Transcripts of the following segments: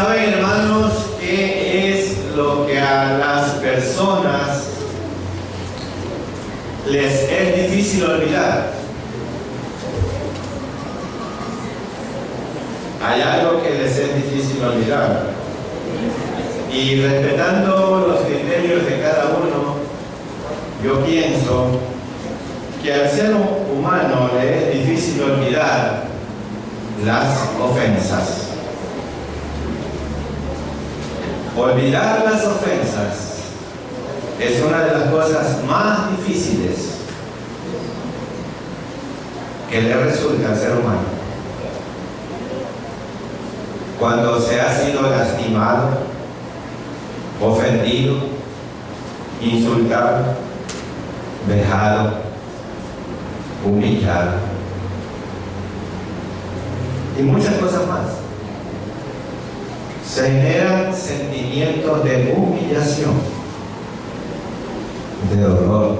¿Saben, hermanos, qué es lo que a las personas les es difícil olvidar? Hay algo que les es difícil olvidar. Y respetando los criterios de cada uno, yo pienso que al ser humano le es difícil olvidar las ofensas. Olvidar las ofensas es una de las cosas más difíciles que le resulta al ser humano. Cuando se ha sido lastimado, ofendido, insultado, vejado, humillado y muchas cosas más, se generan sentimientos de humillación, de dolor,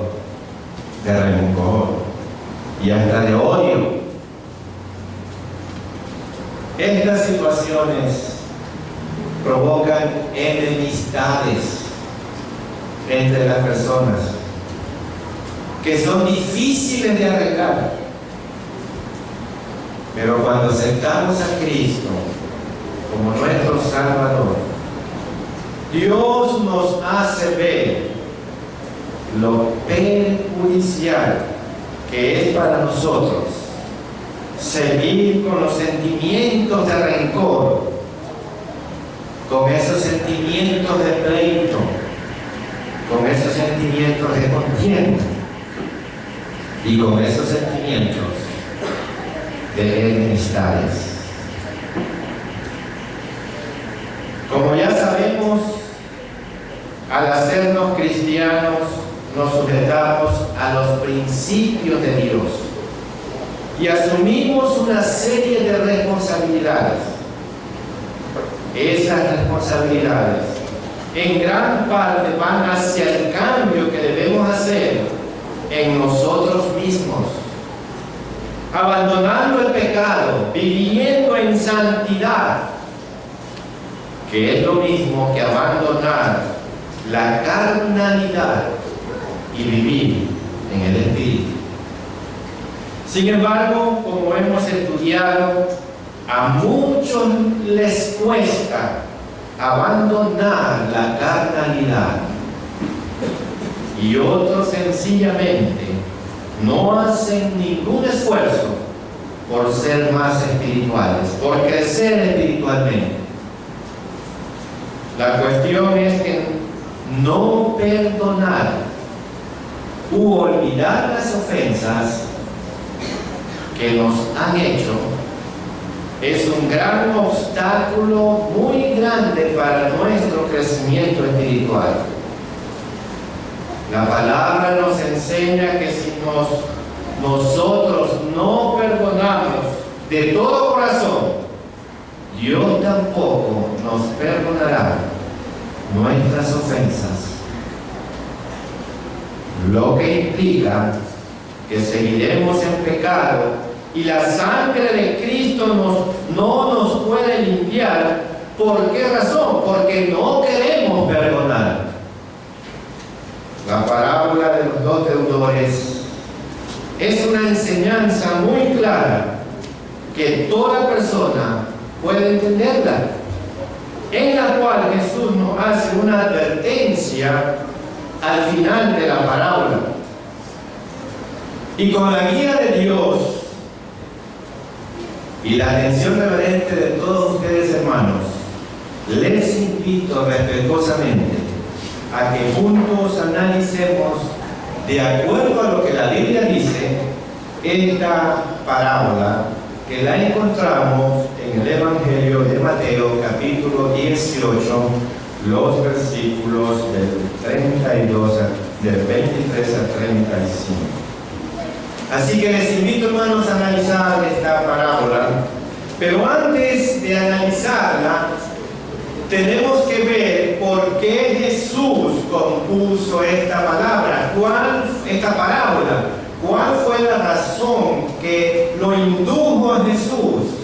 de rencor y hasta de odio. Estas situaciones provocan enemistades entre las personas que son difíciles de arreglar. Pero cuando aceptamos a Cristo como nuestro Salvador, Dios nos hace ver lo perjudicial que es para nosotros seguir con los sentimientos de rencor, con esos sentimientos de pleito, con esos sentimientos de contienda y con esos sentimientos de enemistades. Como ya sabemos, al hacernos cristianos nos sujetamos a los principios de Dios y asumimos una serie de responsabilidades. Esas responsabilidades en gran parte van hacia el cambio que debemos hacer en nosotros mismos, abandonando el pecado, viviendo en santidad, que es lo mismo que abandonar la carnalidad y vivir en el Espíritu. Sin embargo, como hemos estudiado, a muchos les cuesta abandonar la carnalidad y otros sencillamente no hacen ningún esfuerzo por ser más espirituales, por crecer espiritualmente. La cuestión es que no perdonar u olvidar las ofensas que nos han hecho es un gran obstáculo muy grande para nuestro crecimiento espiritual. La palabra nos enseña que si nosotros no perdonamos de todo corazón, Dios tampoco nos perdonará nuestras ofensas. Lo que implica que seguiremos en pecado y la sangre de Cristo no nos puede limpiar. ¿Por qué razón? Porque no queremos perdonar. La parábola de los dos deudores es una enseñanza muy clara que toda persona puede entenderla, en la cual Jesús nos hace una advertencia al final de la parábola. Y con la guía de Dios y la atención reverente de todos ustedes, hermanos, les invito respetuosamente a que juntos analicemos, de acuerdo a lo que la Biblia dice, esta parábola que la encontramos en el Evangelio de Mateo, capítulo 18, los versículos del 32, del 23 al 35. Así que les invito, hermanos, a analizar esta parábola. Pero antes de analizarla, tenemos que ver por qué Jesús compuso esta parábola. ¿Cuál fue la razón que lo indujo a Jesús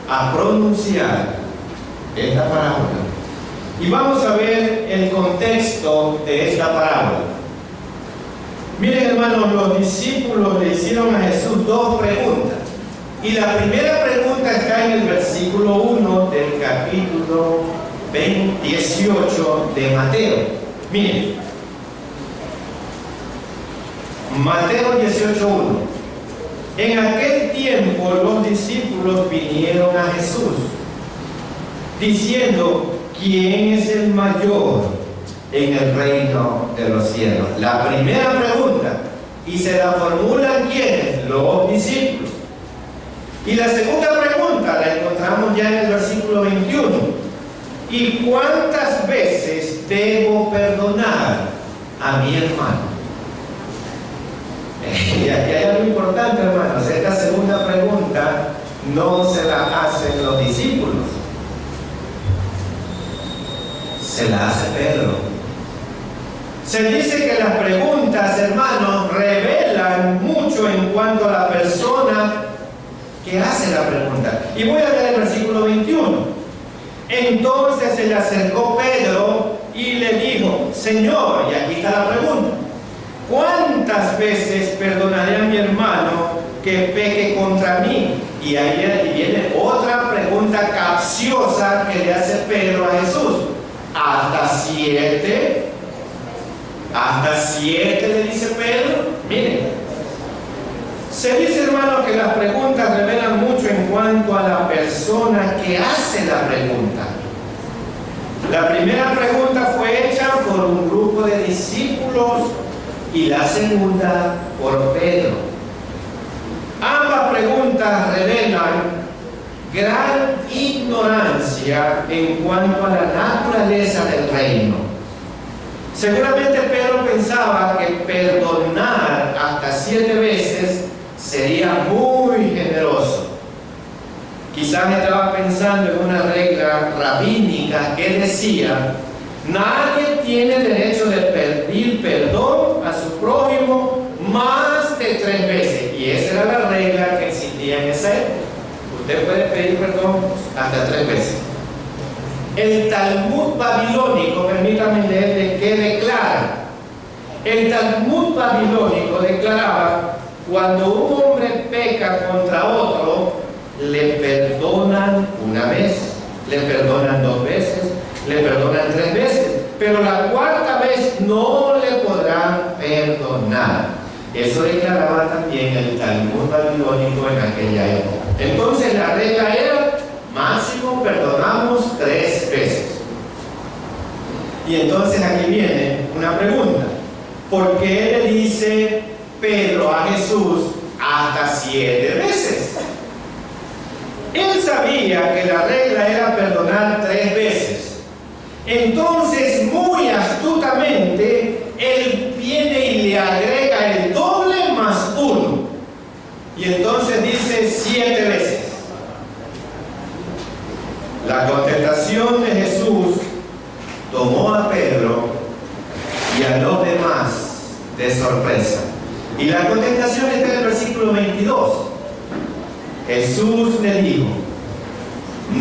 a pronunciar esta parábola. Y vamos a ver el contexto de esta parábola. Miren, hermanos, los discípulos le hicieron a Jesús dos preguntas. Y la primera pregunta está en el versículo 1 del capítulo 18 de Mateo. Miren, Mateo 18:1. En aquel tiempo los discípulos vinieron a Jesús, diciendo: ¿quién es el mayor en el reino de los cielos? La primera pregunta, y se la formulan ¿quiénes? Los discípulos. Y la segunda pregunta la encontramos ya en el versículo 21. ¿Y cuántas veces debo perdonar a mi hermano? Y aquí hay algo importante, hermanos. Esta segunda pregunta no se la hacen los discípulos, se la hace Pedro. Se dice que las preguntas, hermanos, revelan mucho en cuanto a la persona que hace la pregunta. Y voy a leer el versículo 21. Entonces se le acercó Pedro y le dijo: Señor, y aquí está la pregunta, ¿cuántas veces perdonaré a mi hermano que peque contra mí? Y ahí viene otra pregunta capciosa que le hace Pedro a Jesús. ¿Hasta 7? ¿Hasta 7? Le dice Pedro. Miren, se dice, hermano, que las preguntas revelan mucho en cuanto a la persona que hace la pregunta. La primera pregunta fue hecha por un grupo de discípulos y la segunda por Pedro. Ambas preguntas revelan gran ignorancia en cuanto a la naturaleza del reino. Seguramente Pedro pensaba que perdonar hasta 7 veces sería muy generoso. Quizás estaba pensando en una regla rabínica que decía: nadie tiene derecho de pedir perdón a su prójimo más de 3 veces. Y esa era la regla que existía en esa época. Usted puede pedir perdón hasta 3 veces. El Talmud babilónico, permítanme leerle qué declara. El Talmud babilónico declaraba: cuando un hombre peca contra otro, le perdonan 1 vez, le perdonan 2 veces, le perdonan 3 veces, pero la 4ª vez no le podrán perdonar. Eso declaraba también el Talmud babilónico en aquella época. Entonces la regla era: máximo perdonamos 3 veces. Y entonces aquí viene una pregunta: ¿por qué le dice Pedro a Jesús hasta 7 veces? Él sabía que la regla era perdonar 3 veces. Entonces, muy astutamente, él viene y le agrega el doble más 1. Y entonces dice 7 veces. La contestación de Jesús tomó a Pedro y a los demás de sorpresa. Y la contestación está en el versículo 22. Jesús le dijo: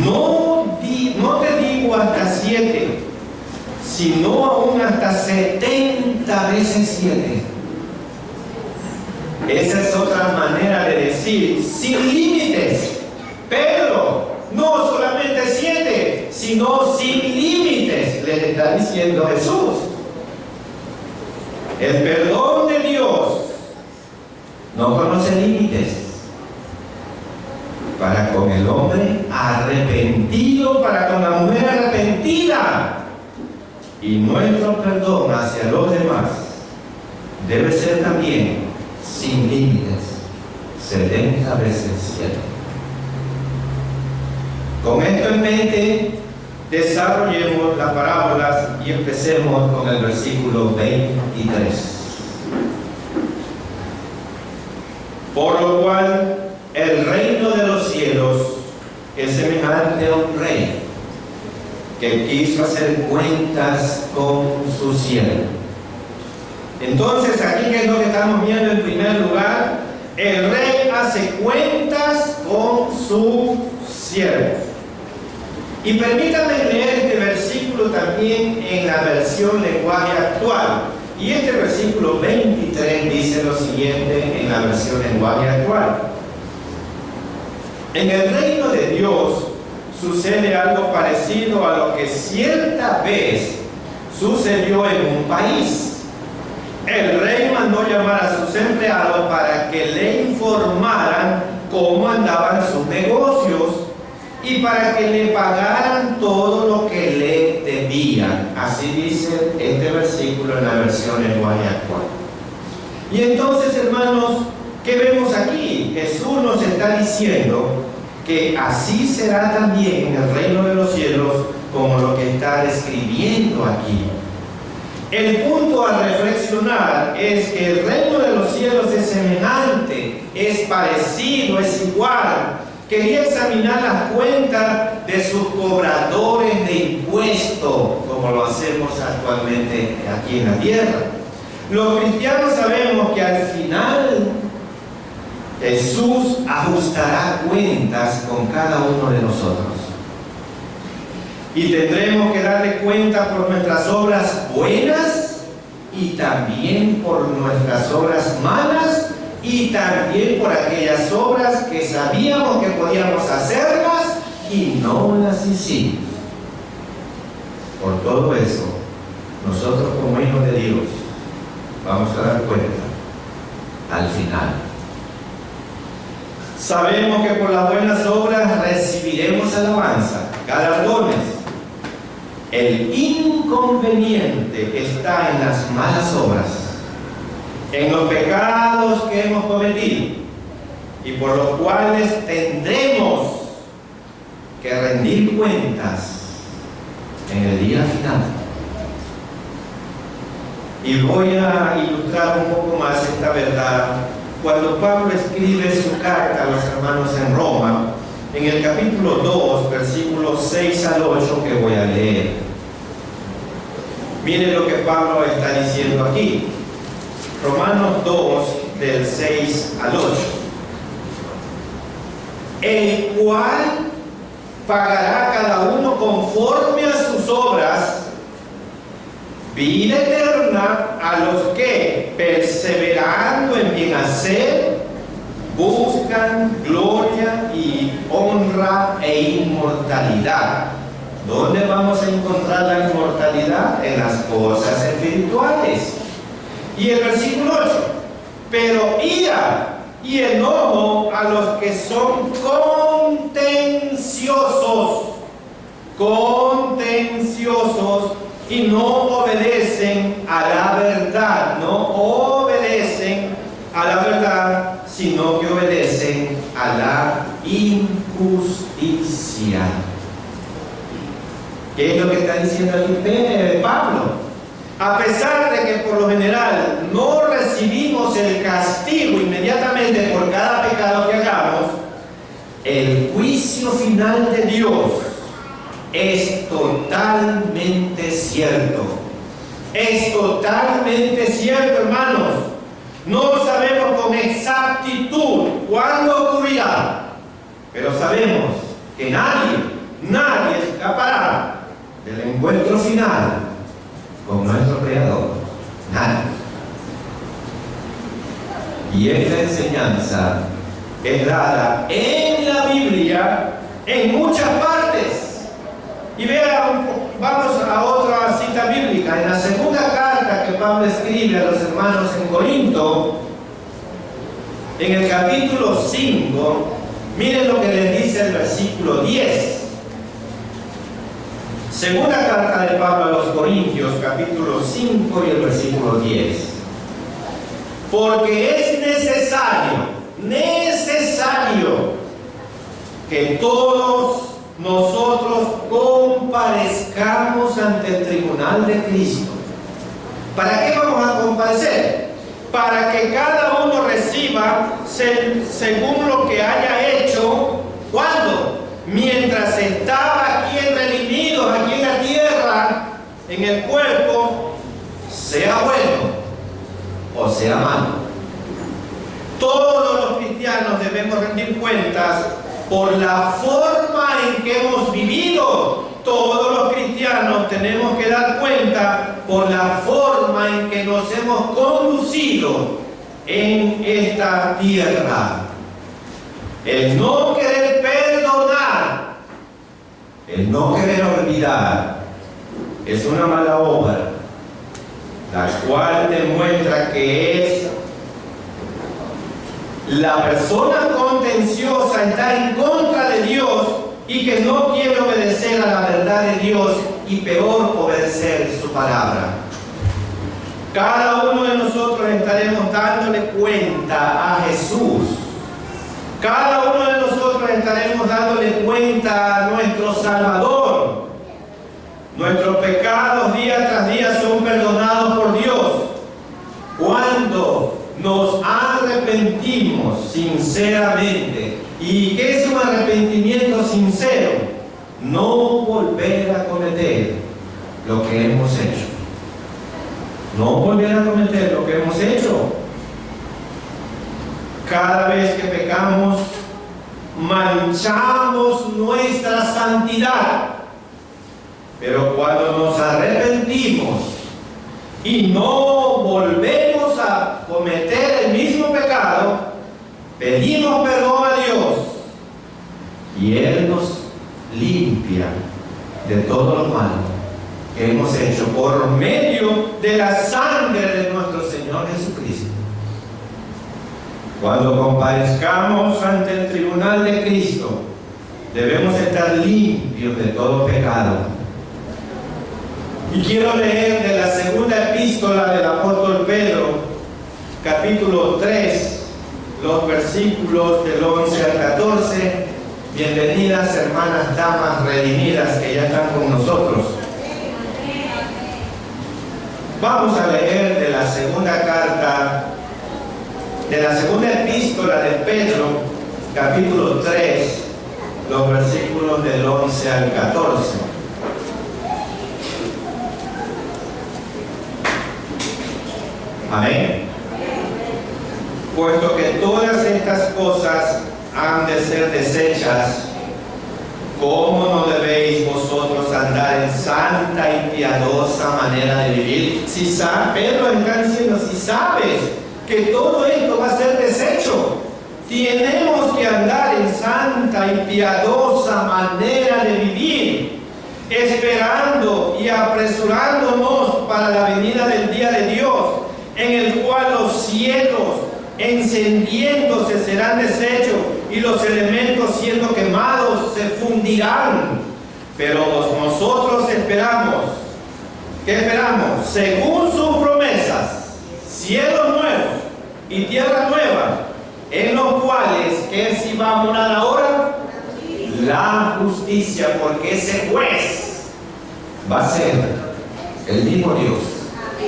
no te digo hasta 7, sino aún hasta 70 veces 7. Esa es otra manera de decir sin límites. Pedro, no solamente 7, sino sin límites, les está diciendo Jesús. El perdón de Dios no conoce límites. Para con el hombre arrepentido, para con la mujer arrepentida. Y nuestro perdón hacia los demás debe ser también sin límites, 70 veces 7. Con esto en mente, desarrollemos las parábolas y empecemos con el versículo 23. Por lo cual, el reino de los cielos es semejante a un rey que quiso hacer cuentas con su siervo. Entonces, aquí, ¿qué es lo que estamos viendo en primer lugar? El rey hace cuentas con su siervo. Y permítanme leer este versículo también en la versión lenguaje actual. Y este versículo 23 dice lo siguiente en la versión lenguaje actual. En el reino de Dios sucede algo parecido a lo que cierta vez sucedió en un país. El rey mandó llamar a sus empleados para que le informaran cómo andaban sus negocios y para que le pagaran todo lo que le debían. Así dice este versículo en la versión lenguaje actual. Y entonces, hermanos, ¿qué vemos aquí? Jesús nos está diciendo que así será también en el reino de los cielos, como lo que está describiendo aquí. El punto a reflexionar es que el reino de los cielos es semejante, es parecido, es igual. Quería examinar las cuentas de sus cobradores de impuestos, como lo hacemos actualmente aquí en la tierra. Los cristianos sabemos que al final Jesús ajustará cuentas con cada uno de nosotros. Y tendremos que darle cuenta por nuestras obras buenas y también por nuestras obras malas y también por aquellas obras que sabíamos que podíamos hacerlas y no las hicimos. Por todo eso, nosotros como hijos de Dios vamos a dar cuenta al final. Sabemos que por las buenas obras recibiremos alabanza, galardones. El inconveniente está en las malas obras, en los pecados que hemos cometido y por los cuales tendremos que rendir cuentas en el día final. Y voy a ilustrar un poco más esta verdad cuando Pablo escribe su carta a los hermanos en Roma, en el capítulo 2, versículos 6 al 8 que voy a leer. Miren lo que Pablo está diciendo aquí. Romanos 2, del 6 al 8. El cual pagará cada uno conforme a sus obras vida eterna a los que, perseverando en bien hacer, buscan gloria y honra e inmortalidad. ¿Dónde vamos a encontrar la inmortalidad? En las cosas espirituales. Y el versículo 8. Pero ira y enojo a los que son contenciosos y no obedecen a la verdad, no obedecen a la verdad, sino que obedecen a la injusticia. ¿Qué es lo que está diciendo aquí Pablo? A pesar de que por lo general no recibimos el castigo inmediatamente por cada pecado que hagamos, el juicio final de Dios es totalmente cierto. Es totalmente cierto, hermanos. No sabemos con exactitud cuándo ocurrirá, pero sabemos que nadie escapará del encuentro final con nuestro Creador. Nadie. Y esta enseñanza es dada en la Biblia en muchas partes. Y vean, vamos a otra cita bíblica. En la segunda carta que Pablo escribe a los hermanos en Corinto, en el capítulo 5, miren lo que les dice el versículo 10. Segunda carta de Pablo a los Corintios, capítulo 5 y el versículo 10. Porque es necesario que todos nosotros comparezcamos ante el tribunal de Cristo. ¿Para qué vamos a comparecer? Para que cada uno reciba según lo que haya hecho. ¿Cuándo? Mientras estaba aquí redimidos, aquí en la tierra, en el cuerpo, sea bueno o sea malo. Todos los cristianos debemos rendir cuentas por la forma en que hemos vivido. Todos los cristianos tenemos que dar cuenta por la forma en que nos hemos conducido en esta tierra. El no querer perdonar, el no querer olvidar, es una mala obra, la cual demuestra que es la persona contenciosa, está en contra de Dios y que no quiere obedecer a la verdad de Dios y peor obedecer su palabra. Cada uno de nosotros estaremos dándole cuenta a Jesús. Cada uno de nosotros estaremos dándole cuenta a nuestro Salvador. Nuestros pecados día tras día son perdonados por Dios cuando nos arrepentimos sinceramente. ¿Y qué es un arrepentimiento sincero? No volver a cometer lo que hemos hecho. No volver a cometer lo que hemos hecho. Cada vez que pecamos, manchamos nuestra santidad. Pero cuando nos arrepentimos y no volvemos a cometer el mismo pecado, pedimos perdón a Dios y Él nos limpia de todo lo malo que hemos hecho por medio de la sangre de nuestro Señor Jesucristo. Cuando comparezcamos ante el tribunal de Cristo, debemos estar limpios de todo pecado. Y quiero leer de la segunda epístola del apóstol Pedro, capítulo 3, los versículos del 11 al 14. Bienvenidas, hermanas, damas redimidas que ya están con nosotros. Vamos a leer de la segunda carta, de la segunda epístola de Pedro, capítulo 3, los versículos del 11 al 14. Amén. Puesto que todas estas cosas han de ser deshechas, ¿cómo no debéis vosotros andar en santa y piadosa manera de vivir? Pedro está diciendo, si sabes que todo esto va a ser deshecho, tenemos que andar en santa y piadosa manera de vivir, esperando y apresurándonos para la venida del día de Dios, en el cual los cielos encendiéndose serán deshechos y los elementos siendo quemados se fundirán. Pero nosotros esperamos, ¿qué esperamos? Según sus promesas, cielos nuevos y tierra nueva, en los cuales, ¿qué si va a morar ahora? La justicia, porque ese juez va a ser el mismo Dios.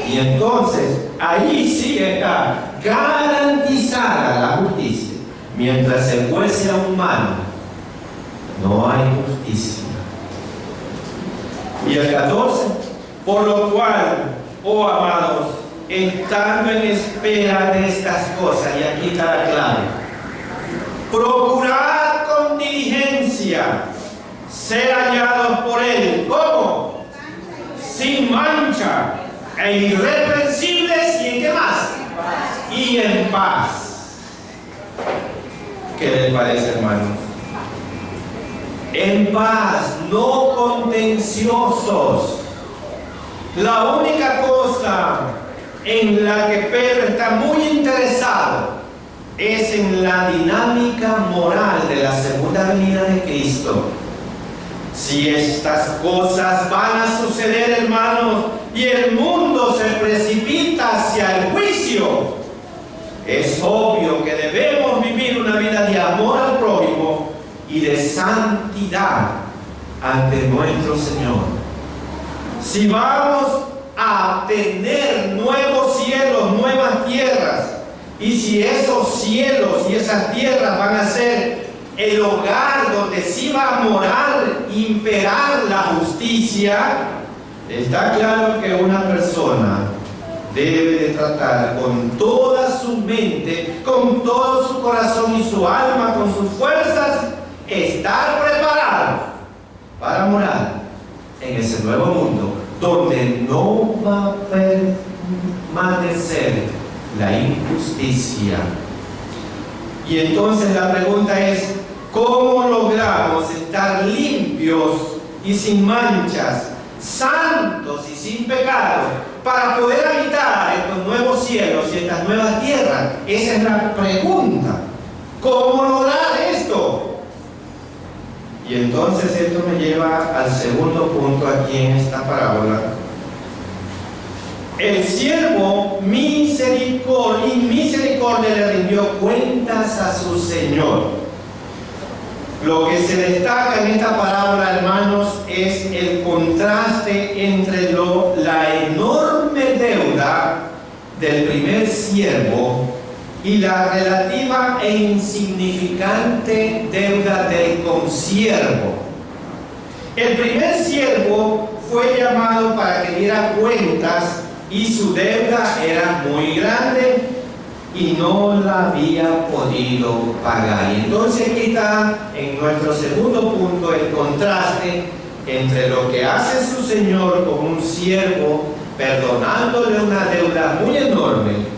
Y entonces, ahí sí está garantizada la justicia. Mientras el juez sea humano, no hay justicia. Y el 14, por lo cual, oh amados, estando en espera de estas cosas, y aquí está la clave, procurad con diligencia ser hallados por Él, ¿cómo? Sin mancha e irreprensibles, ¿y en qué más? Y en paz. ¿Qué les parece, hermanos? En paz, no contenciosos. La única cosa en la que Pedro está muy interesado es en la dinámica moral de la segunda venida de Cristo. Si estas cosas van a suceder, hermanos, y el mundo se precipita hacia el juicio, es obvio que debemos vivir una vida de amor al prójimo y de santidad ante nuestro Señor. Si vamos a tener nuevos cielos, nuevas tierras, y si esos cielos y esas tierras van a ser el hogar donde sí va a morar, imperar la justicia, está claro que una persona debe de tratar con toda su mente, con todo su corazón y su alma, con sus fuerzas, estar preparados para morar en ese nuevo mundo donde no va a permanecer la injusticia. Y entonces la pregunta es, ¿cómo logramos estar limpios y sin manchas, santos y sin pecado, para poder habitar estos nuevos cielos y estas nuevas tierras? Esa es la pregunta. ¿Cómo lograr esto? Y entonces esto me lleva al segundo punto aquí en esta parábola. El siervo misericordia le rindió cuentas a su señor. Lo que se destaca en esta parábola, hermanos, es el contraste entre la enorme deuda del primer siervo y la relativa e insignificante deuda del consiervo. El primer siervo fue llamado para que diera cuentas y su deuda era muy grande y no la había podido pagar. Y entonces aquí está en nuestro segundo punto el contraste entre lo que hace su señor con un siervo perdonándole una deuda muy enorme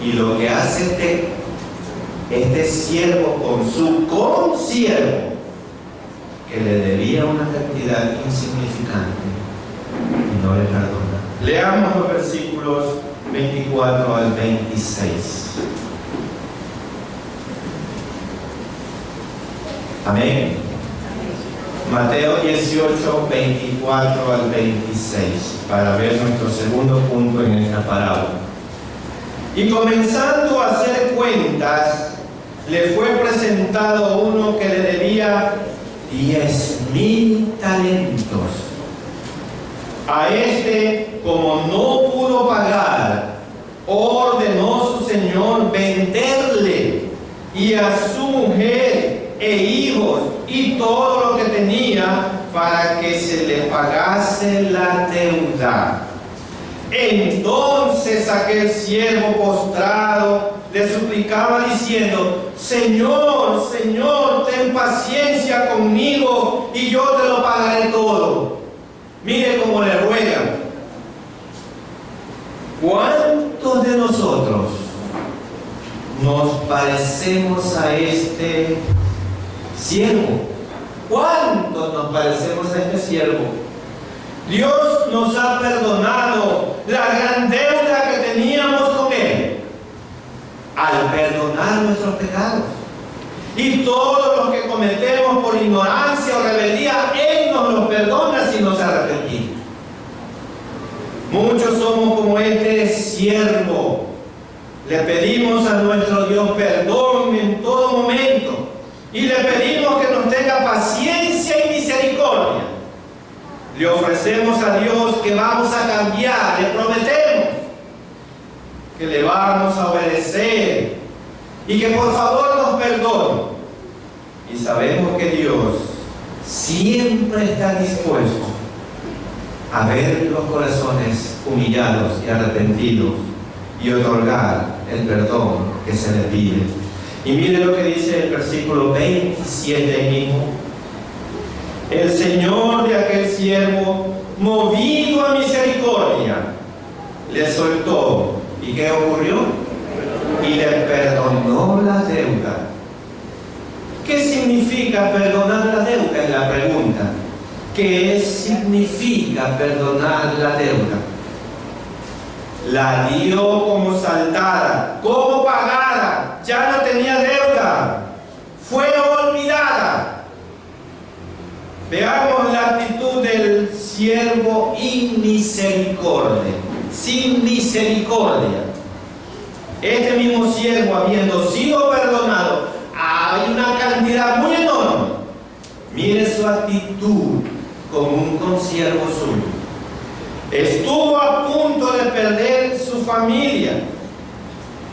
y lo que hace este siervo con su consiervo, que le debía una cantidad insignificante y no le perdona. Leamos los versículos 24 al 26. Amén. Mateo 18, 24 al 26, para ver nuestro segundo punto en esta parábola. Y comenzando a hacer cuentas, le fue presentado uno que le debía 10,000 talentos. A este, como no pudo pagar, ordenó su señor venderle y a su mujer e hijos y todo lo que tenía para que se le pagase la deuda. Entonces aquel siervo postrado le suplicaba diciendo: Señor, Señor, ten paciencia conmigo y yo te lo pagaré todo. Mire cómo le ruegan. ¿Cuántos de nosotros nos parecemos a este siervo? ¿Cuántos nos parecemos a este siervo? Dios nos ha perdonado la gran deuda que teníamos con Él al perdonar nuestros pecados. Y todos los que cometemos por ignorancia o rebeldía, Él nos los perdona si nos arrepentimos. Muchos somos como este siervo. Le pedimos a nuestro Dios perdón en todo momento y le pedimos que nos tenga paciencia y misericordia. Le ofrecemos a Dios que vamos a cambiar, le prometemos que le vamos a obedecer y que por favor nos perdone. Y sabemos que Dios siempre está dispuesto a ver los corazones humillados y arrepentidos y otorgar el perdón que se le pide. Y mire lo que dice el versículo 27 mismo. El Señor de aquel siervo, movido a misericordia, le soltó. ¿Y qué ocurrió? Y le perdonó la deuda. ¿Qué significa perdonar la deuda? Es la pregunta. ¿Qué significa perdonar la deuda? La dio como saldada, como pagada, ya no tenía deuda, fue olvidada. Veamos la actitud del siervo inmisericordia, sin misericordia. Este mismo siervo, habiendo sido perdonado, hay una cantidad muy enorme. Mire su actitud como un consiervo suyo. Estuvo a punto de perder su familia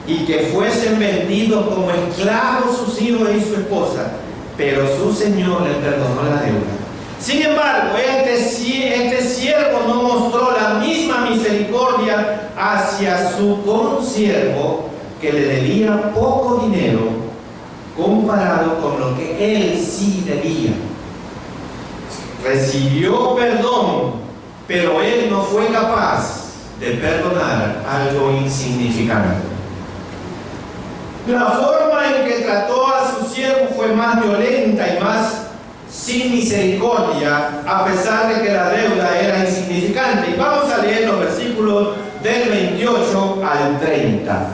y que fuesen vendidos como esclavos sus hijos y su esposa, pero su señor le perdonó la deuda. Sin embargo, este siervo no mostró la misma misericordia hacia su consiervo que le debía poco dinero comparado con lo que él sí debía. Recibió perdón, pero él no fue capaz de perdonar algo insignificante. La forma en que trató a su siervo fue más violenta y más sin misericordia, a pesar de que la deuda era insignificante. Y vamos a leer los versículos del 28 al 30.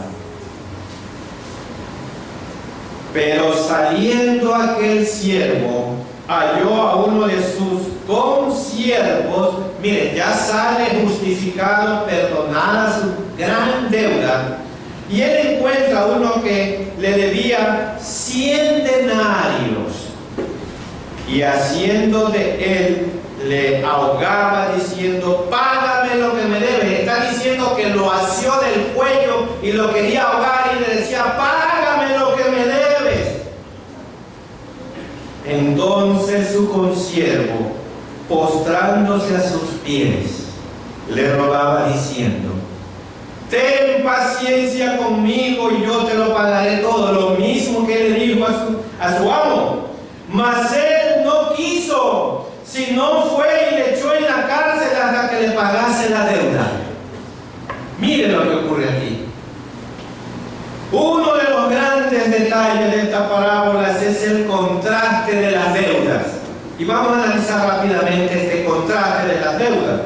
Pero saliendo aquel siervo, halló a uno de sus consiervos, mire, ya sale justificado, perdonada su gran deuda, y él encuentra a uno que le debía 100 denarios, y haciendo de él, le ahogaba diciendo: págame lo que me debes. Está diciendo que lo asió del cuello y lo quería ahogar, y le decía: págame lo que me debes. Entonces su consiervo, postrándose a sus pies, le rogaba diciendo: ten paciencia conmigo y yo te lo pagaré todo. Lo mismo que le dijo a su amo. Mas él no quiso, sino fue y le echó en la cárcel hasta que le pagase la deuda. Miren lo que ocurre aquí. Uno de los grandes detalles de esta parábola es el contraste de las deudas. Y vamos a analizar rápidamente este contraste de las deudas.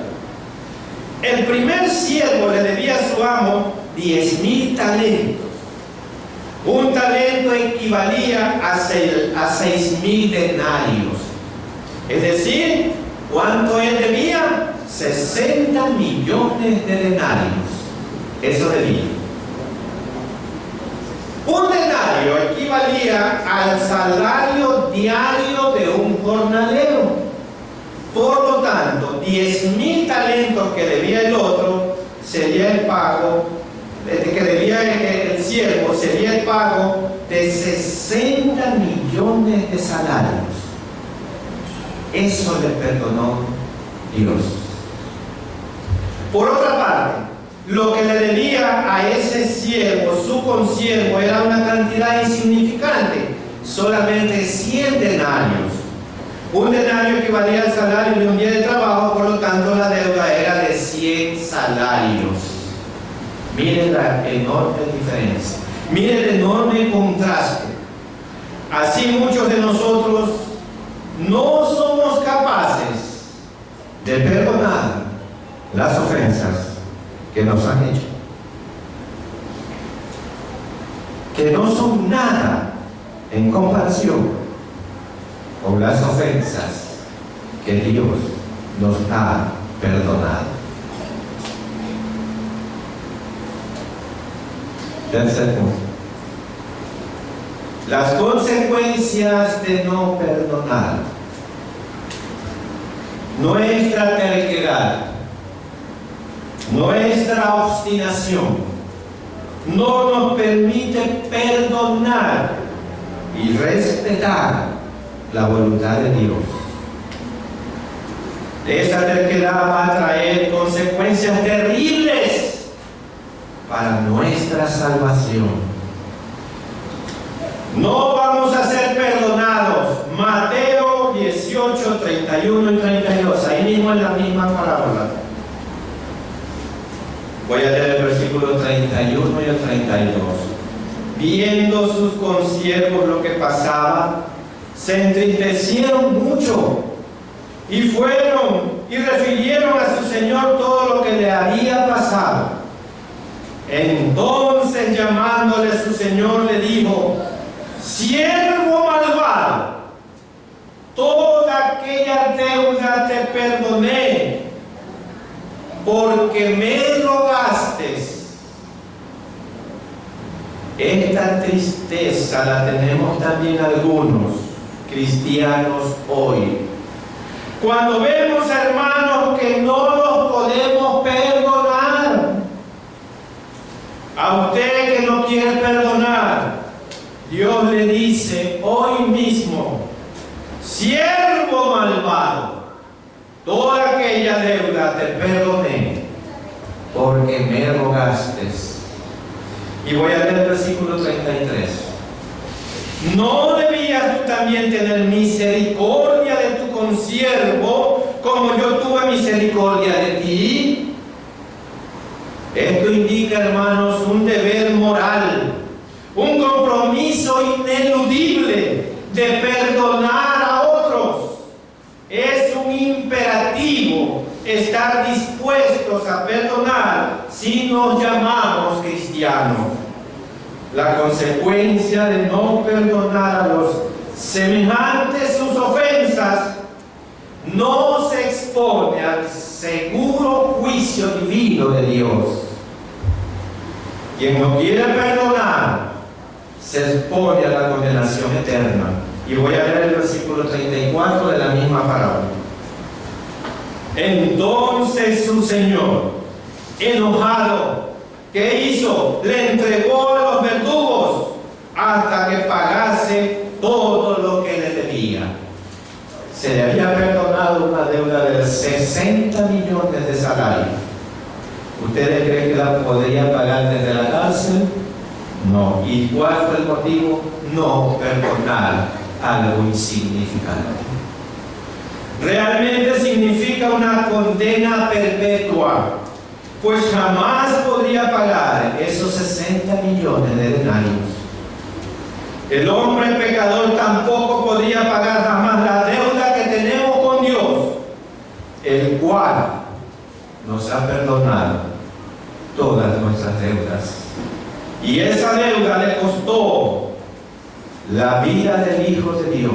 El primer siervo le debía a su amo 10,000 talentos. Un talento equivalía a 6,000 denarios. Es decir, ¿cuánto él debía? 60 millones de denarios. Eso debía. Un denario equivalía al salario diario de un jornalero. Por lo tanto, 10,000 talentos que debía el otro sería el pago, que debía el siervo, sería el pago de 60 millones de salarios. Eso le perdonó Dios. Por otra parte, lo que le debía a ese siervo, su consiervo, era una cantidad insignificante, solamente 100 denarios. Un denario equivalía al salario de un día de trabajo, por lo tanto la deuda era de 100 salarios. Miren la enorme diferencia, miren el enorme contraste. Así muchos de nosotros no somos capaces de perdonar las ofensas que nos han hecho, que no son nada en comparación con las ofensas que Dios nos ha perdonado. Tercer punto: las consecuencias de no perdonar. Nuestra terquedad, nuestra obstinación no nos permite perdonar y respetar la voluntad de Dios. Esta terquedad va a traer consecuencias terribles para nuestra salvación. No vamos a ser perdonados. Mateo 18, 31 y 32, ahí mismo en la misma parábola. Voy a leer el versículo 31 y el 32. Viendo sus consiervos lo que pasaba, se entristecieron mucho y fueron y refirieron a su señor todo lo que le había pasado. Entonces, llamándole su señor, le dijo: siervo malvado, toda aquella deuda te perdoné, porque me rogaste. Esta tristeza la tenemos también algunos cristianos hoy. Cuando vemos hermanos que no los podemos perdonar, a usted que no quiere perdonar, Dios le dice hoy mismo: siervo malvado, toda aquella deuda te perdoné, porque me rogaste. Y voy a leer el versículo 33. ¿No debías tú también tener misericordia de tu consiervo, como yo tuve misericordia de ti? Esto indica, hermanos, un deber moral, un compromiso ineludible de perdonar a otros. Es un imperativo estar dispuestos a perdonar si nos llamamos cristianos. La consecuencia de no perdonar a los semejantes sus ofensas no se expone al seguro juicio divino de Dios. Quien no quiere perdonar se expone a la condenación eterna. Y voy a leer el versículo 34 de la misma parábola. Entonces su señor, enojado, ¿qué hizo? Le entregó a los verdugos hasta que pagase todo lo que le debía. Se le había perdonado una deuda de 60 millones de salarios. ¿Ustedes creen que la podría pagar desde la cárcel? No. ¿Y cuál fue el motivo? No perdonar algo insignificante. Realmente significa una condena perpetua, pues jamás podría pagar esos 60 millones de denarios. El hombre pecador tampoco podría pagar jamás la deuda que tenemos con Dios, el cual nos ha perdonado todas nuestras deudas. Y esa deuda le costó la vida del Hijo de Dios.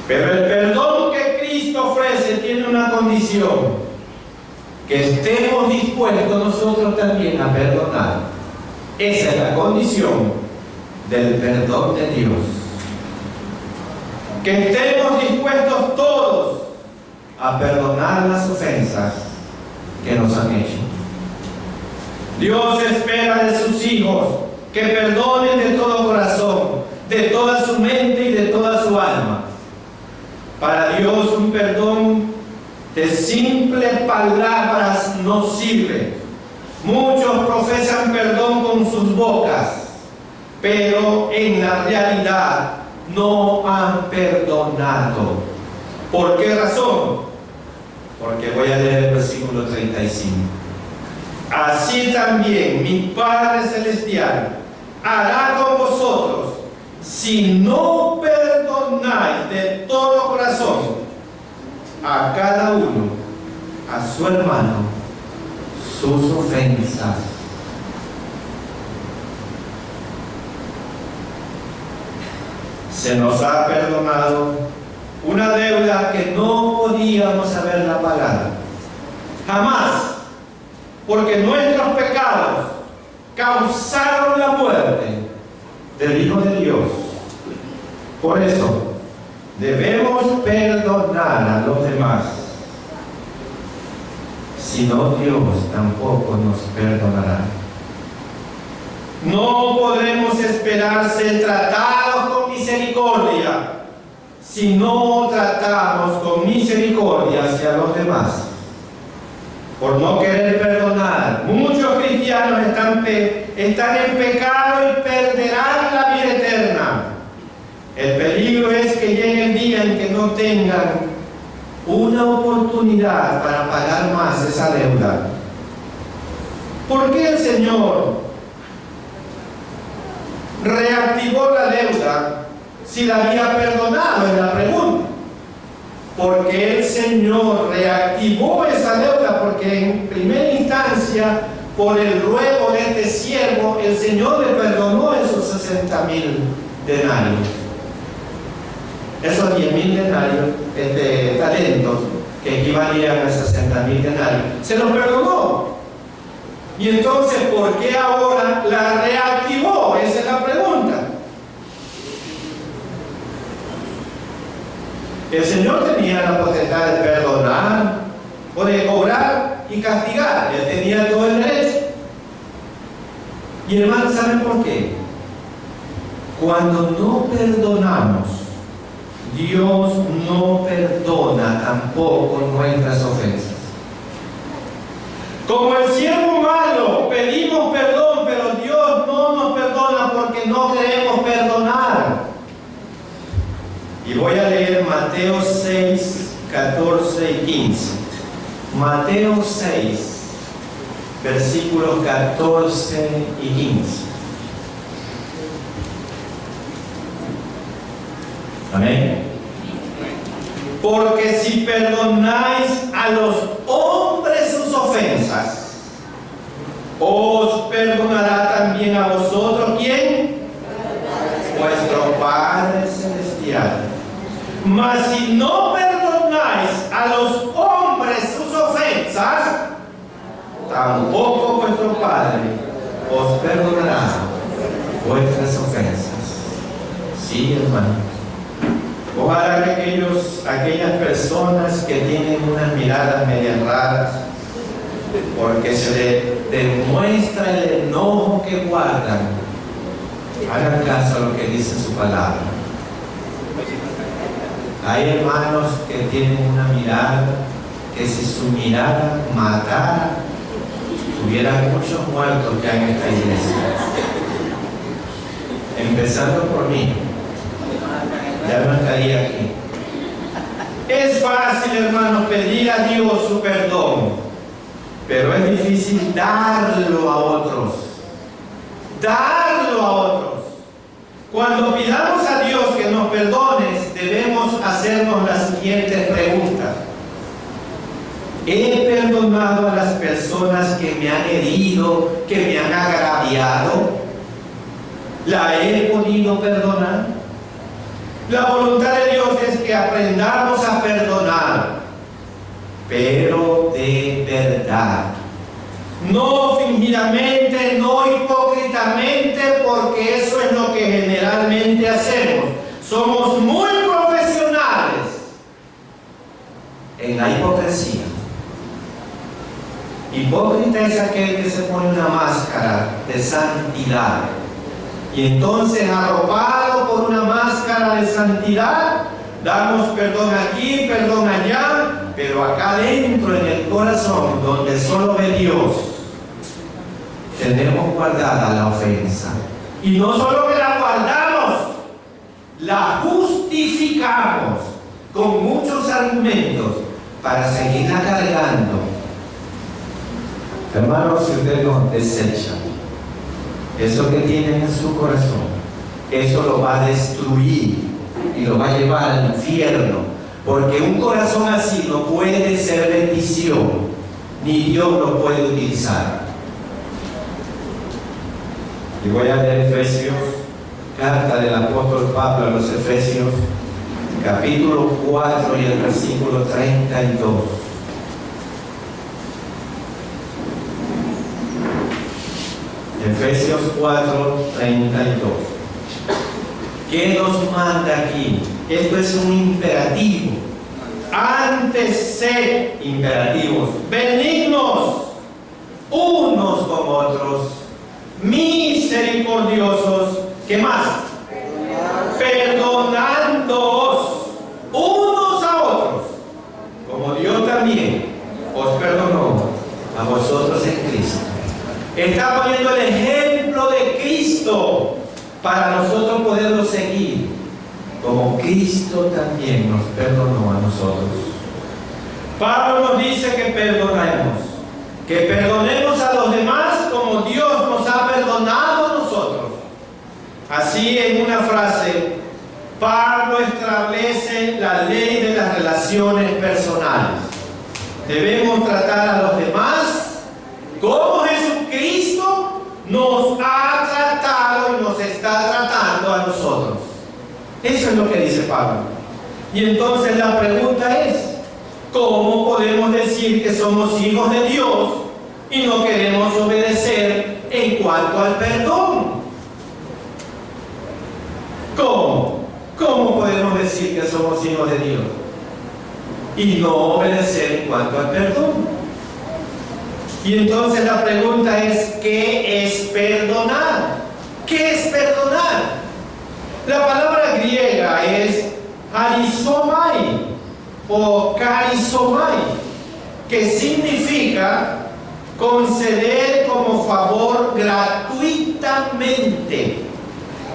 Pero el perdón que Cristo ofrece tiene una condición: que estemos dispuestos nosotros también a perdonar. Esa es la condición del perdón de Dios. Que estemos dispuestos todos a perdonar las ofensas que nos han hecho. Dios espera de sus hijos que perdonen de todo corazón, de toda su mente y de toda su alma. Para Dios un perdón de simples palabras no sirve. Muchos profesan perdón con sus bocas, pero en la realidad no han perdonado. ¿Por qué razón? Porque voy a leer el versículo 35. Así también mi Padre Celestial hará con vosotros si no perdonáis de todo corazón a cada uno, a su hermano, sus ofensas. Se nos ha perdonado una deuda que no podíamos haberla pagado jamás, porque nuestros pecados causaron la muerte del Hijo de Dios. Por eso debemos perdonar a los demás, si no, Dios tampoco nos perdonará. No podremos esperar ser tratados con misericordia si no tratamos con misericordia hacia los demás. Por no querer perdonar, muchos cristianos están en pecado y perderán la vida eterna. El peligro es que llegue el día en que no tengan una oportunidad para pagar más esa deuda. ¿Por qué el Señor reactivó la deuda si la había perdonado? Es la pregunta. Porque el Señor reactivó esa deuda, porque en primera instancia, por el ruego de este siervo, el Señor le perdonó esos 60.000 denarios, esos 10.000 denarios de talentos que equivalían a 60.000 denarios. Se los perdonó. Y entonces, ¿por qué ahora la reactivó? Esa es la pregunta. El Señor tenía la potestad de perdonar o de cobrar y castigar. Él tenía todo el derecho. Y hermanos, ¿saben por qué? Cuando no perdonamos, Dios no perdona tampoco nuestras ofensas. Como el siervo malo, pedimos perdón, pero Dios no nos perdona porque no queremos perdonar. Mateo 6, versículos 14 y 15. Amén. Porque si perdonáis a los hombres sus ofensas, os perdonará también a vosotros, ¿quién? Vuestro Padre Celestial. Mas si no perdonáis a los hombres sus ofensas, tampoco vuestro Padre os perdonará vuestras ofensas. Sí, hermano. Ojalá que aquellas personas que tienen unas miradas medias raras, porque se les demuestra el enojo que guardan, hagan caso a lo que dice su palabra. Hay hermanos que tienen una mirada que si su mirada matara, hubiera muchos muertos ya en esta iglesia. Empezando por mí. Ya no estaría aquí. Es fácil, hermanos, pedir a Dios su perdón, pero es difícil darlo a otros. Darlo a otros. Cuando pidamos a Dios que nos perdone, debemos hacernos las siguientes preguntas. ¿He perdonado a las personas que me han herido, que me han agraviado? ¿La he podido perdonar? La voluntad de Dios es que aprendamos a perdonar, pero de verdad. No fingidamente, no hipócritamente, porque eso es lo que generalmente hacemos. Somos muy profesionales en la hipocresía. Hipócrita es aquel que se pone una máscara de santidad. Y entonces, arropado por una máscara de santidad, damos perdón aquí, perdón allá, pero acá dentro, en el corazón, donde solo ve Dios, tenemos guardada la ofensa. Y no solo que la guardamos, la justificamos con muchos argumentos para seguirla cargando. Hermanos, si usted nos desecha, eso que tienen en su corazón, eso lo va a destruir y lo va a llevar al infierno, porque un corazón así no puede ser bendición, ni Dios lo puede utilizar. Y voy a leer Efesios, carta del apóstol Pablo a los Efesios, capítulo 4 y el versículo 32. Efesios 4, 32. ¿Qué nos manda aquí? Esto es un imperativo. Antes sed imperativos, benignos unos con otros, misericordiosos. ¿Qué más? Perdonándoos unos a otros, como Dios también os perdonó a vosotros en Cristo. Está poniendo el ejemplo de Cristo para nosotros poderlo seguir, como Cristo también nos perdonó a nosotros. Pablo nos dice que perdonemos a los demás como Dios nos ha perdonado a nosotros. Así, en una frase, Pablo establece la ley de las relaciones personales. Debemos tratar a los demás como Jesucristo nos ha tratado y nos está tratando a nosotros. Eso es lo que dice Pablo. Y entonces la pregunta es, ¿cómo podemos decir que somos hijos de Dios y no queremos obedecer en cuanto al perdón? ¿Cómo? ¿Cómo podemos decir que somos hijos de Dios y no obedecer en cuanto al perdón? Y entonces la pregunta es, ¿qué es perdonar? ¿Qué es perdonar? La palabra griega es harizomai o karizomai, que significa conceder como favor gratuitamente,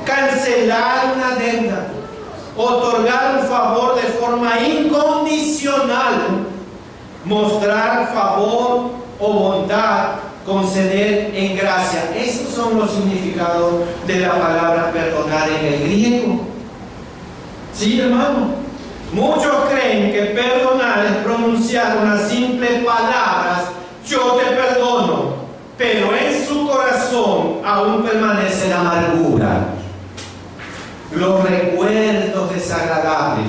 cancelar una deuda, otorgar un favor de forma incondicional, mostrar favor o bondad, conceder en gracia. Esos son los significados de la palabra perdonar en el griego. Sí, hermano. Muchos creen que perdonar es pronunciar unas simples palabras, yo te perdono, pero en su corazón aún permanece la amargura, los recuerdos desagradables.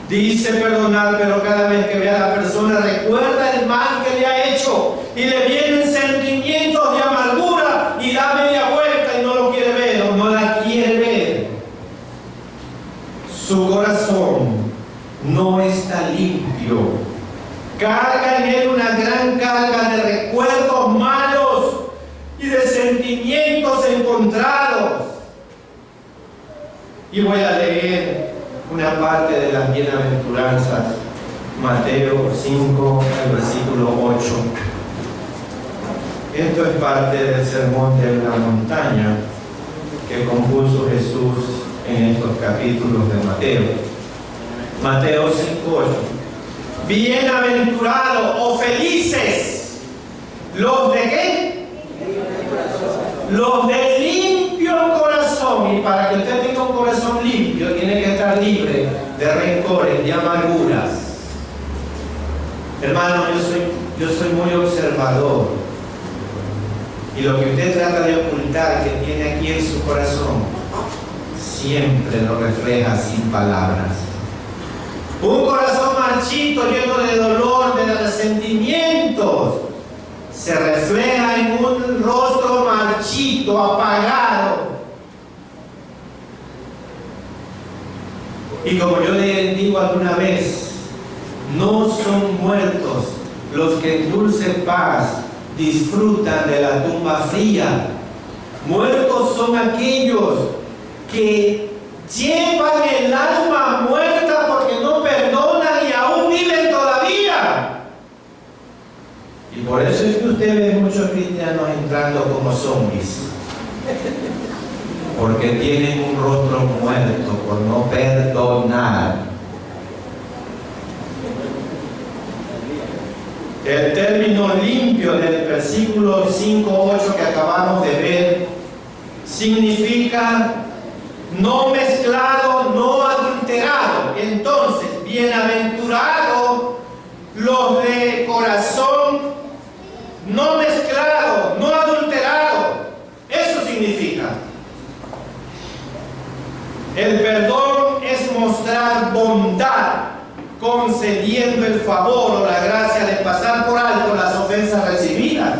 Dice perdonar, pero cada vez que ve a la persona recuerda el mal que le ha hecho y le vienen sentimientos de amargura y da media vuelta y no lo quiere ver o no la quiere ver. Su corazón no está limpio. Carga en él una gran carga de recuerdos malos y de sentimientos encontrados. Y voy a leer una parte de las bienaventuranzas, Mateo 5, el versículo 8. Esto es parte del sermón de la montaña que compuso Jesús en estos capítulos de Mateo. Mateo 5, 8. Bienaventurados o felices los de ¿qué? Los de limpio corazón. Y para que usted tenga un corazón limpio, tiene que estar libre de rencores, de amarguras. Hermano, yo soy muy observador. Y lo que usted trata de ocultar que tiene aquí en su corazón, siempre lo refleja sin palabras. Un corazón marchito, lleno de dolor, de resentimientos, se refleja en un rostro marchito, apagado. Y como yo le digo alguna vez, no son muertos los que en dulce paz disfrutan de la tumba fría. Muertos son aquellos que llevan el alma muerta porque no perdonan y aún viven todavía. Y por eso es que usted ve muchos cristianos entrando como zombies, porque tienen un rostro muerto por no perdonar. El término limpio del versículo 5-8 que acabamos de ver significa no mezclado, no adulterado. Entonces, bienaventurados los de corazón no mezclado, no adulterado. Eso significa. El perdón es mostrar bondad, concediendo el favor o la gracia de pasar por alto las ofensas recibidas.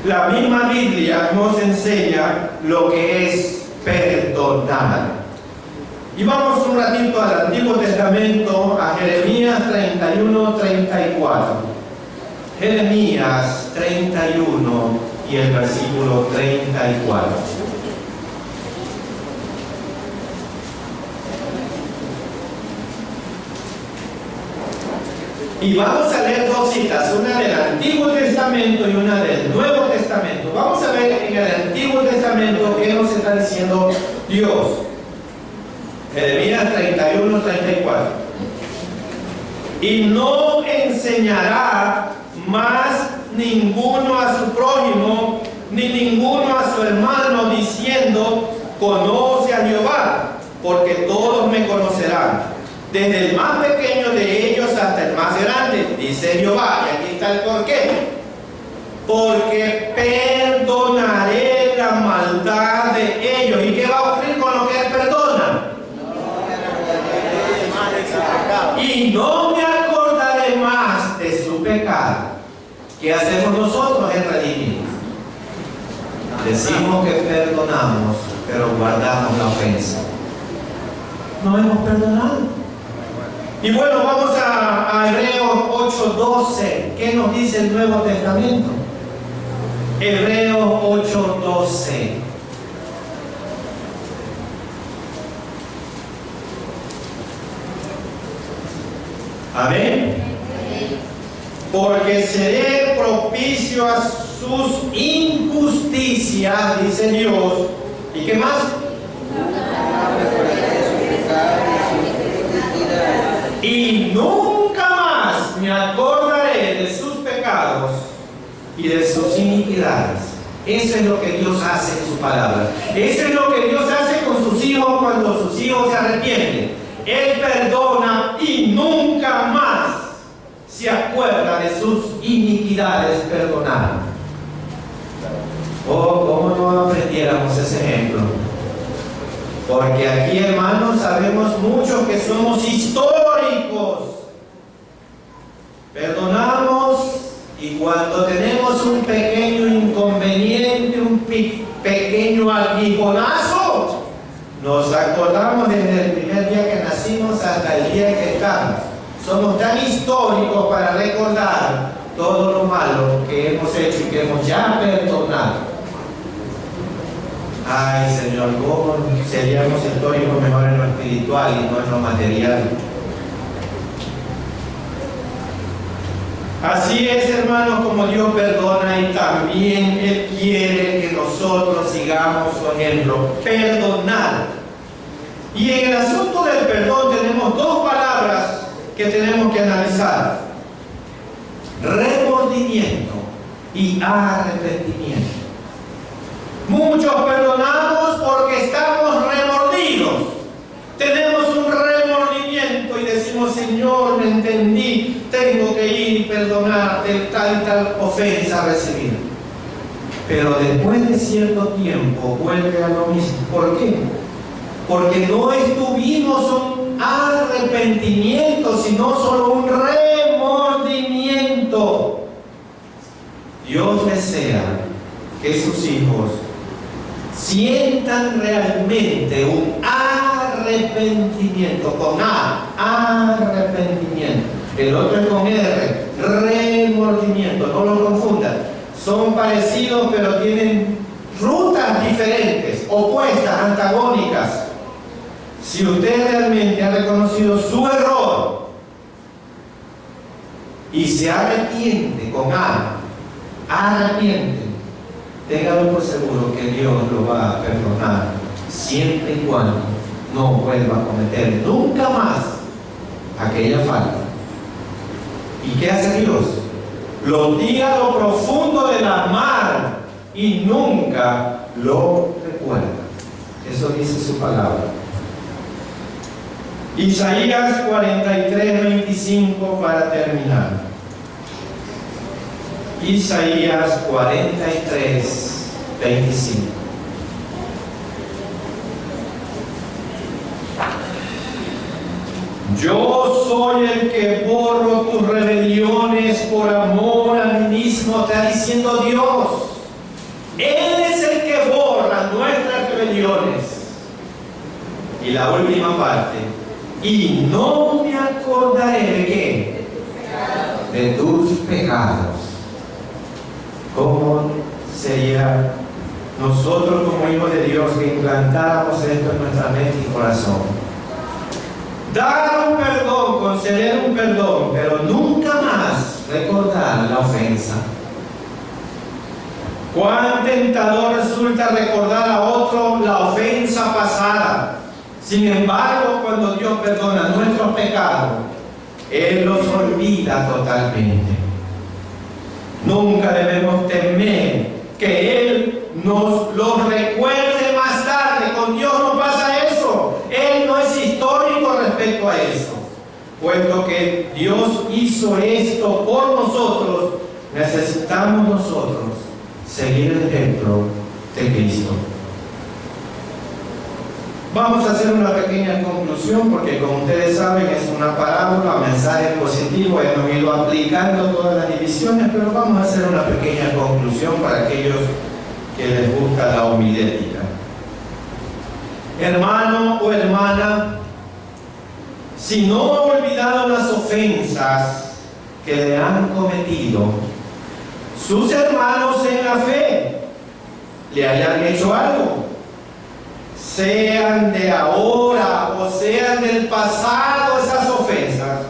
La misma Biblia nos enseña lo que es perdonar. Y vamos un ratito al Antiguo Testamento, a Jeremías 31-34. Jeremías 31 y el versículo 34. Y vamos a leer dos citas, una del Antiguo Testamento y una del Nuevo Testamento. Vamos a ver en el Antiguo Testamento qué nos está diciendo Dios. Jeremías 31-34. Y no enseñará más ninguno a su prójimo, ni ninguno a su hermano, diciendo, conoce a Jehová, porque todos me conocerán, desde el más pequeño de ellos hasta el más grande, dice Jehová. Y aquí está el porqué. Porque perdonaré la maldad de ellos. ¿Y qué va a ocurrir con lo que él perdona? Y no me acordaré más de su pecado. ¿Qué hacemos nosotros en redimir? Decimos que perdonamos, pero guardamos la ofensa. No hemos perdonado. Y bueno, vamos a Hebreos 8:12. ¿Qué nos dice el Nuevo Testamento? Hebreos 8:12. Amén. Porque seré propicio a sus injusticias, dice Dios. ¿Y qué más? Y nunca más me acordaré de sus pecados y de sus iniquidades. Eso es lo que Dios hace en su palabra. Eso es lo que Dios hace con sus hijos cuando sus hijos se arrepienten. Él perdona y nunca más se acuerda de sus iniquidades perdonadas. Oh, ¿cómo no aprendiéramos ese ejemplo? Porque aquí, hermanos, sabemos mucho que somos históricos. Perdonamos y cuando tenemos un pequeño inconveniente, un pequeño aguijonazo, nos acordamos desde el primer día que nacimos hasta el día que estamos. Somos tan históricos para recordar todo lo malo que hemos hecho y que hemos ya perdonado. Ay, Señor, ¿cómo seríamos históricos mejor en lo espiritual y no en lo material? Así es, hermanos, como Dios perdona, y también Él quiere que nosotros sigamos su ejemplo, perdonar. Y en el asunto del perdón tenemos dos palabras que tenemos que analizar: remordimiento y arrepentimiento. Muchos perdonamos porque estamos remordidos. Tenemos un remordimiento y decimos: Señor, me entendí, tengo que ir y perdonar de tal y tal ofensa recibida. Pero después de cierto tiempo vuelve a lo mismo. ¿Por qué? Porque no estuvimos un arrepentimiento, sino solo un remordimiento. Dios desea que sus hijos sientan realmente un arrepentimiento, con A, arrepentimiento. El otro es con R, remordimiento, no lo confundan. Son parecidos pero tienen rutas diferentes, opuestas, antagónicas. Si usted realmente ha reconocido su error y se arrepiente, con A, arrepiente, téngalo por seguro que Dios lo va a perdonar, siempre y cuando no vuelva a cometer nunca más aquella falta. ¿Y qué hace Dios? Lo tira a lo profundo de la mar y nunca lo recuerda. Eso dice su palabra. Isaías 43:25 para terminar. Isaías 43:25. Yo soy el que borro tus rebeliones por amor a mí mismo, está diciendo Dios. Él es el que borra nuestras rebeliones. Y la última parte: y no me acordaré de qué, de tus pecados. ¿Cómo sería nosotros como hijos de Dios que implantáramos esto en nuestra mente y corazón? Dar un perdón, conceder un perdón, pero nunca más recordar la ofensa. Cuán tentador resulta recordar a otro la ofensa pasada. Sin embargo, cuando Dios perdona nuestros pecados, Él los olvida totalmente. Nunca debemos temer que Él nos los recuerde más tarde. Con Dios no pasa eso. Él no es histórico respecto a eso. Puesto que Dios hizo esto por nosotros, necesitamos nosotros seguir el ejemplo de Cristo. Vamos a hacer una pequeña conclusión, porque como ustedes saben es una parábola, un mensaje positivo. Hemos ido aplicando todas las divisiones, pero vamos a hacer una pequeña conclusión para aquellos que les gusta la homilética. Hermano o hermana, si no ha olvidado las ofensas que le han cometido sus hermanos en la fe, le hayan hecho algo, sean de ahora o sean del pasado, esas ofensas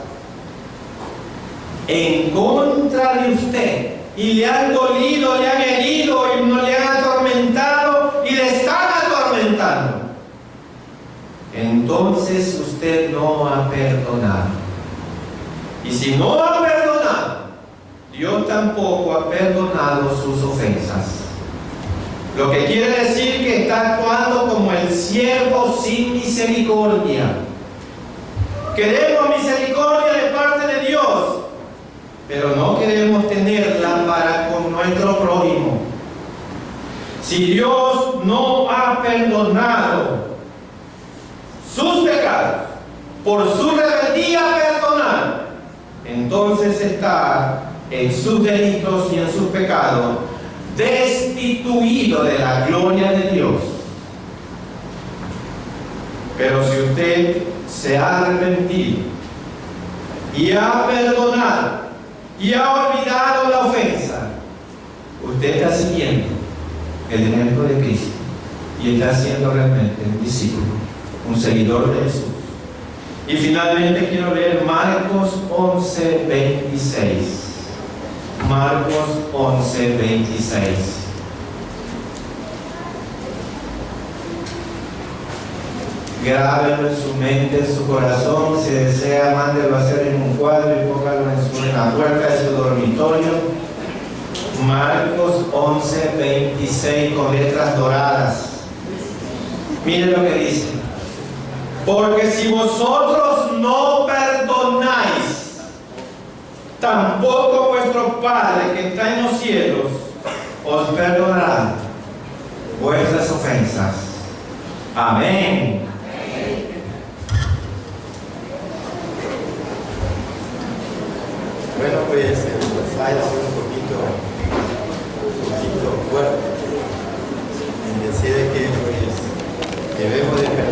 en contra de usted, y le han dolido, le han herido y no le han atormentado y le están atormentando, entonces usted no ha perdonado. Y si no ha perdonado, tampoco ha perdonado sus ofensas. Lo que quiere decir que está actuando como el siervo sin misericordia. Queremos misericordia de parte de Dios, pero no queremos tenerla para con nuestro prójimo. Si Dios no ha perdonado sus pecados, por su rebeldía personal, entonces está en sus delitos y en sus pecados destituido de la gloria de Dios. Pero si usted se ha arrepentido y ha perdonado y ha olvidado la ofensa, usted está siguiendo el ejemplo de Cristo y está siendo realmente un discípulo, un seguidor de Jesús. Y finalmente quiero leer Marcos 11:26. Marcos 11:26. Grábelo en su mente, en su corazón. Si desea, mándelo a hacer en un cuadro y póngalo en la puerta de su dormitorio. Marcos 11:26 con letras doradas. Miren lo que dice. Porque si vosotros no perdonáis, tampoco vuestro Padre que está en los cielos os perdonará vuestras ofensas. Amén. Bueno, pues el slide ha sido un poquito fuerte en decir que pues debemos de perdonar.